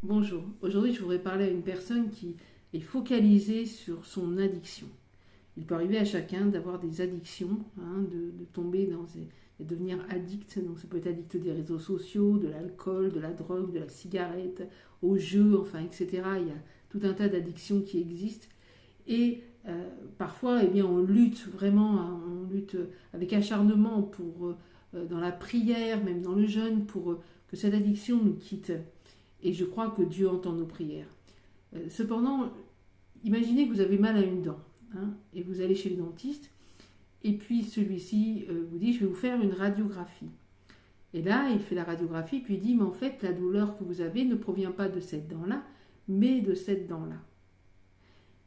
Bonjour, aujourd'hui je voudrais parler à une personne qui est focalisée sur son addiction. Il peut arriver à chacun d'avoir des addictions, de tomber de devenir addict. Donc ça peut être addict des réseaux sociaux, de l'alcool, de la drogue, de la cigarette, aux jeux, enfin etc. Il y a tout un tas d'addictions qui existent. Et parfois, eh bien, on lutte vraiment, hein, on lutte avec acharnement dans la prière, même dans le jeûne, pour que cette addiction nous quitte. Et je crois que Dieu entend nos prières. Cependant, imaginez que vous avez mal à une dent, et vous allez chez le dentiste, et puis celui-ci vous dit, je vais vous faire une radiographie. Et là, il fait la radiographie, puis il dit, mais en fait, la douleur que vous avez ne provient pas de cette dent-là, mais de cette dent-là.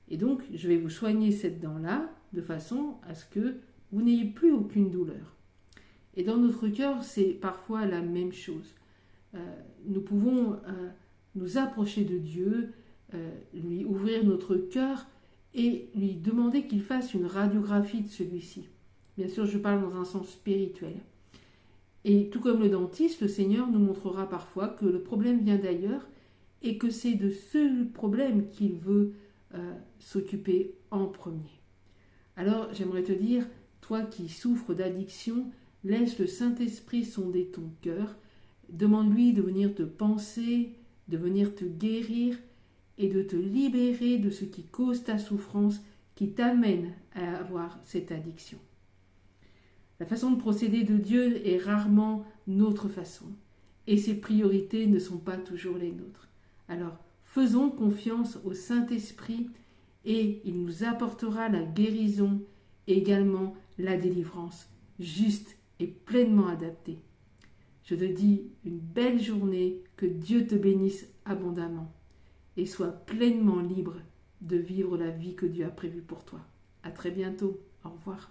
Et donc, je vais vous soigner cette dent-là, de façon à ce que vous n'ayez plus aucune douleur. Et dans notre cœur, c'est parfois la même chose. Nous pouvons nous approcher de Dieu, lui ouvrir notre cœur et lui demander qu'il fasse une radiographie de celui-ci. Bien sûr, je parle dans un sens spirituel. Et tout comme le dentiste, le Seigneur nous montrera parfois que le problème vient d'ailleurs et que c'est de ce problème qu'il veut s'occuper en premier. Alors, j'aimerais te dire, toi qui souffres d'addiction, laisse le Saint-Esprit sonder ton cœur. Demande-lui de venir te penser, de venir te guérir et de te libérer de ce qui cause ta souffrance, qui t'amène à avoir cette addiction. La façon de procéder de Dieu est rarement notre façon, et ses priorités ne sont pas toujours les nôtres. Alors, faisons confiance au Saint-Esprit et il nous apportera la guérison et également la délivrance, juste et pleinement adaptée. Je te dis une belle journée, que Dieu te bénisse abondamment et sois pleinement libre de vivre la vie que Dieu a prévue pour toi. À très bientôt. Au revoir.